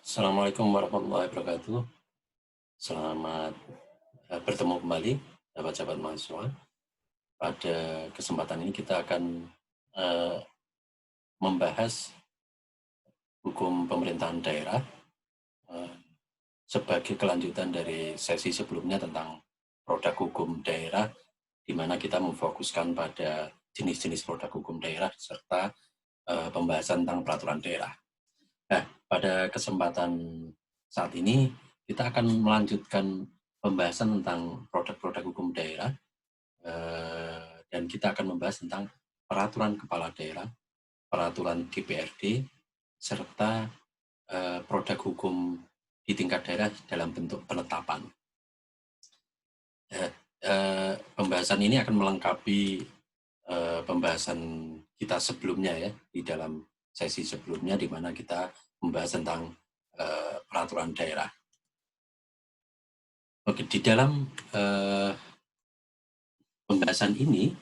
Assalamualaikum warahmatullahi wabarakatuh. Selamat bertemu kembali, sahabat-sahabat mahasiswa. Pada kesempatan ini kita akan membahas hukum pemerintahan daerah sebagai kelanjutan dari sesi sebelumnya tentang produk hukum daerah, di mana kita memfokuskan pada jenis-jenis produk hukum daerah serta pembahasan tentang peraturan daerah. Nah, pada kesempatan saat ini kita akan melanjutkan pembahasan tentang produk-produk hukum daerah dan kita akan membahas tentang peraturan kepala daerah, peraturan DPRD, serta produk hukum di tingkat daerah dalam bentuk penetapan. Pembahasan ini akan melengkapi pembahasan kita sebelumnya ya, di dalam sesi sebelumnya di mana kita membahas tentang peraturan daerah. Oke, di dalam pembahasan ini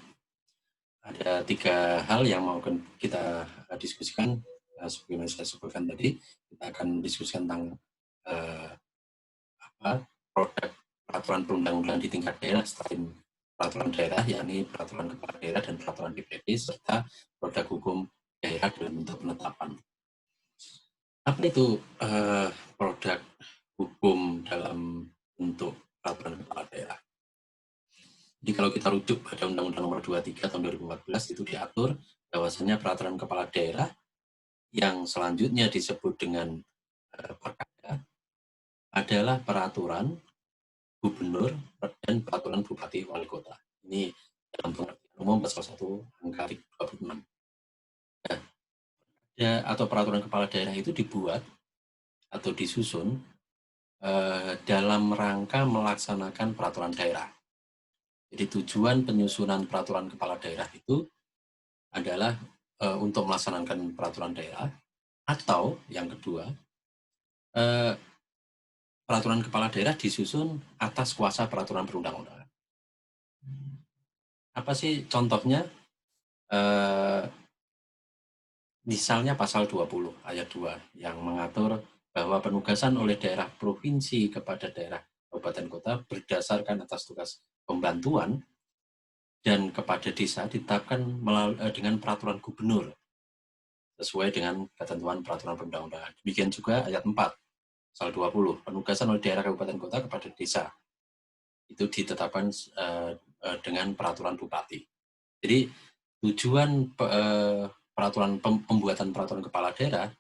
ada 3 hal yang mau kita diskusikan. Sebagaimana saya sebutkan tadi, kita akan diskusikan tentang produk peraturan perundang-undangan di tingkat daerah selain peraturan daerah, yakni peraturan kepala daerah dan peraturan DPRD, serta produk hukum daerah dalam bentuk penetapan. Apa itu produk hukum dalam bentuk peraturan kepala daerah? Jadi kalau kita rujuk pada Undang-Undang Nomor 23 tahun 2014 itu diatur bahwasanya peraturan kepala daerah yang selanjutnya disebut dengan Perkada adalah peraturan gubernur dan peraturan bupati wali kota. Ini dalam pengertian umum pasal 1 angka 26. Nah, atau peraturan kepala daerah itu dibuat atau disusun dalam rangka melaksanakan peraturan daerah. Jadi tujuan penyusunan peraturan kepala daerah itu adalah untuk melaksanakan peraturan daerah, atau yang kedua, peraturan kepala daerah disusun atas kuasa peraturan perundang-undangan. Apa sih contohnya? Misalnya pasal 20 ayat 2 yang mengatur bahwa penugasan oleh daerah provinsi kepada daerah kabupaten kota berdasarkan atas tugas pembantuan dan kepada desa ditetapkan dengan peraturan gubernur sesuai dengan ketentuan peraturan perundang-undangan. Demikian juga ayat 4 pasal 20, penugasan oleh daerah kabupaten kota kepada desa itu ditetapkan dengan peraturan bupati. Jadi tujuan peraturan pembuatan peraturan kepala daerah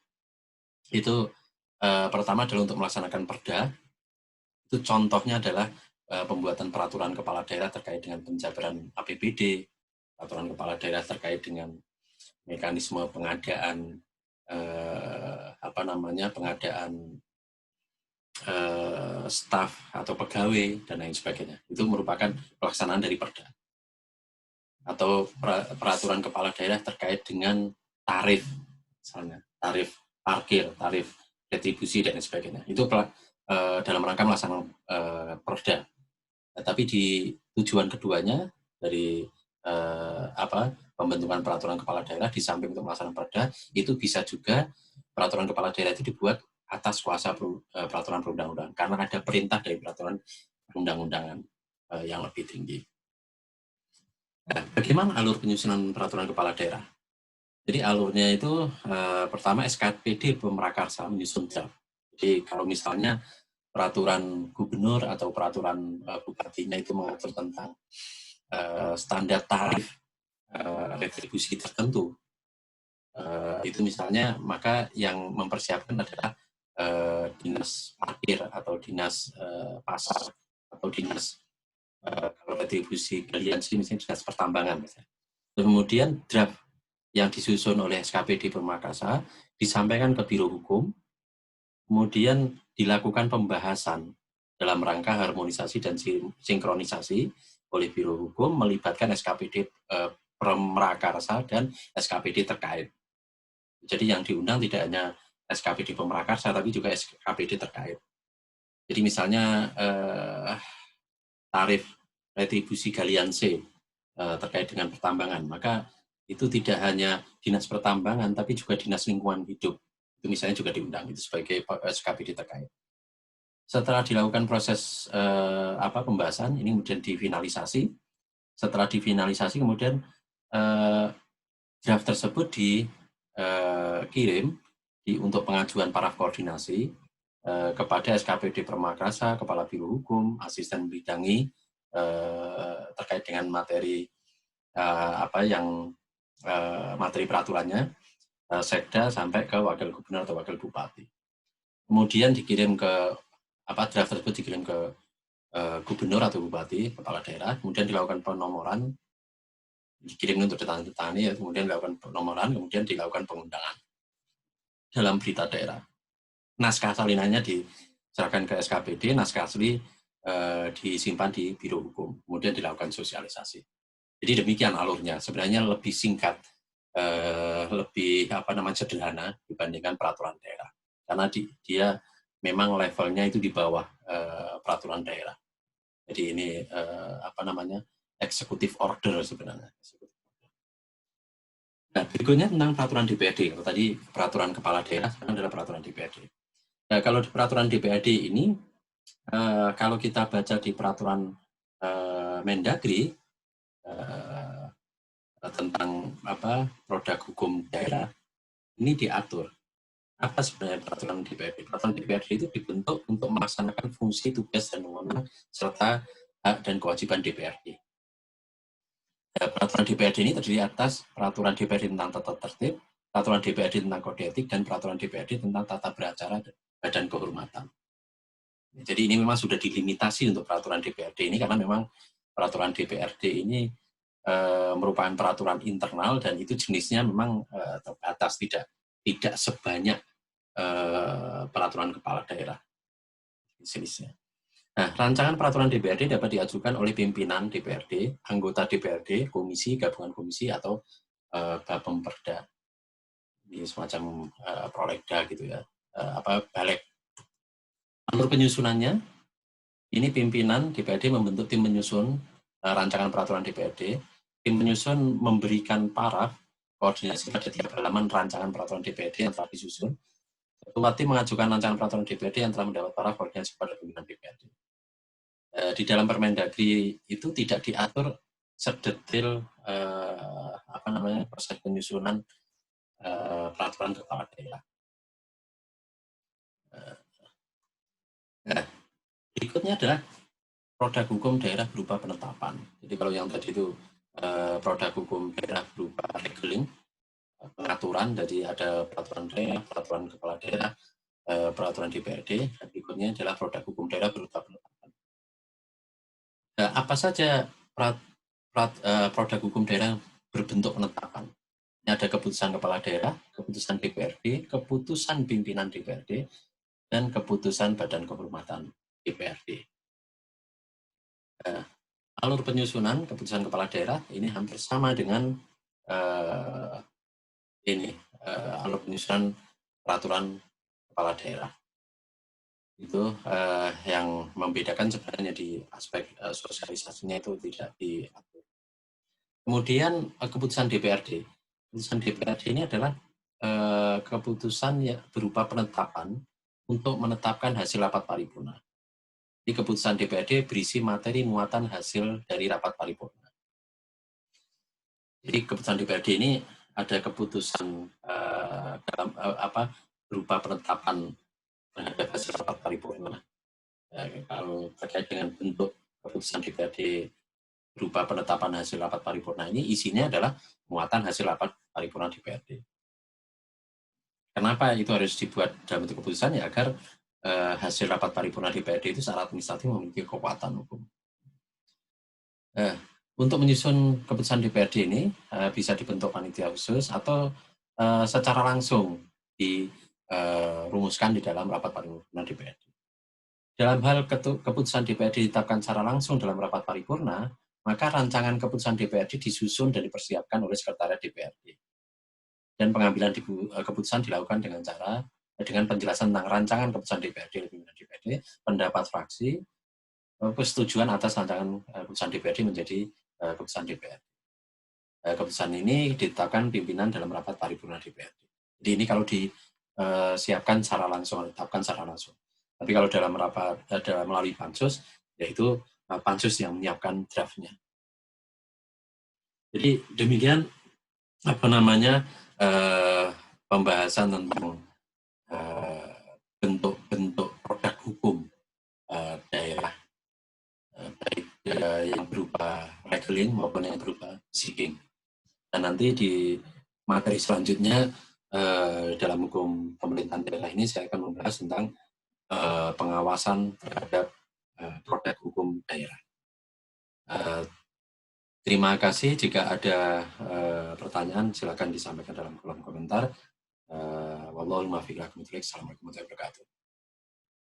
itu pertama adalah untuk melaksanakan perda. Itu contohnya adalah pembuatan peraturan kepala daerah terkait dengan penjabaran APBD, peraturan kepala daerah terkait dengan mekanisme pengadaan pengadaan staf atau pegawai dan lain sebagainya. Itu merupakan pelaksanaan dari perda. Atau peraturan kepala daerah terkait dengan tarif, misalnya tarif parkir, tarif retribusi dan lain sebagainya. Itu dalam rangka melaksanakan perda. Tapi di tujuan keduanya dari pembentukan peraturan kepala daerah di samping untuk melaksanakan perda, itu bisa juga peraturan kepala daerah itu dibuat atas kuasa peraturan perundang-undangan karena ada perintah dari peraturan perundang-undangan yang lebih tinggi. Nah, bagaimana alur penyusunan peraturan kepala daerah? Jadi alurnya itu pertama SKPD Pemrakarsa menyusun draft. Jadi kalau misalnya peraturan gubernur atau peraturan bupatinya itu mengatur tentang standar tarif retribusi tertentu, itu misalnya, maka yang mempersiapkan adalah dinas parkir atau dinas pasar atau dinas kalau retribusi kalian sih misalnya dinas pertambangan misalnya. Kemudian draft yang disusun oleh SKPD Pemrakarsa disampaikan ke Biro Hukum, kemudian dilakukan pembahasan dalam rangka harmonisasi dan sinkronisasi oleh Biro Hukum melibatkan SKPD Pemrakarsa dan SKPD terkait. Jadi yang diundang tidak hanya SKPD Pemrakarsa tapi juga SKPD terkait. Jadi misalnya tarif retribusi galian C terkait dengan pertambangan, maka itu tidak hanya dinas pertambangan tapi juga dinas lingkungan hidup itu misalnya juga diundang itu sebagai SKPD terkait. Setelah dilakukan proses pembahasan, ini kemudian difinalisasi. Setelah difinalisasi kemudian draft tersebut dikirim untuk pengajuan paraf koordinasi kepada SKPD Permakrasa, Kepala Biro Hukum, Asisten Bidangi terkait dengan materi materi peraturannya, Sekda sampai ke Wakil Gubernur atau Wakil Bupati. Kemudian dikirim ke draft tersebut dikirim ke Gubernur atau Bupati, Kepala Daerah, kemudian dilakukan penomoran, dikirim untuk ditandatangani, kemudian dilakukan penomoran, kemudian dilakukan pengundangan dalam berita daerah. Naskah salinannya diserahkan ke SKPD, naskah asli disimpan di Biro Hukum, kemudian dilakukan sosialisasi. Jadi demikian alurnya, sebenarnya lebih singkat, lebih sederhana dibandingkan peraturan daerah, karena dia memang levelnya itu di bawah peraturan daerah. Jadi ini executive order sebenarnya. Nah, berikutnya tentang peraturan DPRD. Kalau tadi peraturan kepala daerah, sekarang adalah peraturan DPRD. Nah, kalau di peraturan DPRD ini, kalau kita baca di peraturan Mendagri tentang produk hukum daerah, ini diatur apa sebenarnya peraturan DPRD. Peraturan DPRD itu dibentuk untuk melaksanakan fungsi, tugas, dan wewenang serta hak dan kewajiban DPRD. Peraturan DPRD ini terdiri atas peraturan DPRD tentang tata tertib, peraturan DPRD tentang kode etik, dan peraturan DPRD tentang tata beracara dan kehormatan. Jadi ini memang sudah dilimitasi untuk peraturan DPRD ini, karena memang peraturan DPRD ini merupakan peraturan internal, dan itu jenisnya memang terbatas, tidak sebanyak peraturan kepala daerah jenisnya. Nah, rancangan peraturan DPRD dapat diajukan oleh pimpinan DPRD, anggota DPRD, komisi, gabungan komisi, atau Bapemperda. Ini semacam prolegda gitu ya, balik. Alur penyusunannya, ini pimpinan DPRD membentuk tim penyusun rancangan peraturan DPRD. Tim penyusun memberikan paraf koordinasi pada tiap halaman rancangan peraturan DPRD yang telah disusun. Ketua tim mengajukan rancangan peraturan DPRD yang telah mendapat paraf koordinasi kepada pimpinan DPRD. Di dalam Permendagri itu tidak diatur sedetail proses penyusunan peraturan kepala daerah. Nah, berikutnya adalah produk hukum daerah berupa penetapan. Jadi kalau yang tadi itu produk hukum daerah berupa regeling, pengaturan, jadi ada peraturan daerah, peraturan kepala daerah, peraturan DPRD, dan berikutnya adalah produk hukum daerah berupa penetapan. Nah, apa saja produk hukum daerah berbentuk penetapan? Ini ada keputusan kepala daerah, keputusan DPRD, keputusan pimpinan DPRD, dan keputusan Badan Kehormatan DPRD. Alur penyusunan keputusan kepala daerah ini hampir sama dengan alur penyusunan peraturan kepala daerah. Itu yang membedakan sebenarnya di aspek sosialisasinya itu tidak diatur. Kemudian keputusan DPRD. Keputusan DPRD ini adalah keputusan yang berupa penetapan untuk menetapkan hasil rapat paripurna. Di keputusan DPRD berisi materi muatan hasil dari rapat paripurna. Jadi keputusan DPRD ini ada keputusan berupa penetapan terhadap hasil rapat paripurna. Kalau terkait dengan bentuk keputusan DPRD berupa penetapan hasil rapat paripurna ini, isinya adalah muatan hasil rapat paripurna DPRD. Kenapa itu harus dibuat dalam bentuk keputusan? Ya agar hasil rapat paripurna DPRD itu secara administratif memiliki kekuatan hukum. Untuk menyusun keputusan DPRD ini bisa dibentuk panitia khusus atau secara langsung dirumuskan di dalam rapat paripurna DPRD. Dalam hal keputusan DPRD ditetapkan secara langsung dalam rapat paripurna, maka rancangan keputusan DPRD disusun dan dipersiapkan oleh Sekretariat DPRD. Dan pengambilan keputusan dilakukan dengan penjelasan tentang rancangan keputusan DPRD oleh pimpinan DPRD, pendapat fraksi, persetujuan atas rancangan keputusan DPRD menjadi keputusan DPRD. Keputusan ini ditetapkan pimpinan dalam rapat paripurna DPRD. Jadi ini kalau siapkan secara langsung, tetapkan secara langsung. Tapi kalau dalam rapat melalui pansus, yaitu pansus yang menyiapkan draftnya. Jadi demikian pembahasan tentang bentuk-bentuk produk hukum daerah, baik yang berupa rekening maupun yang berupa seeking. Dan nanti di materi selanjutnya dalam hukum pemerintahan daerah ini saya akan membahas tentang pengawasan terhadap produk hukum daerah. Terima kasih. Jika ada pertanyaan, silakan disampaikan dalam kolom komentar. Wallahualam. Assalamualaikum warahmatullahi wabarakatuh.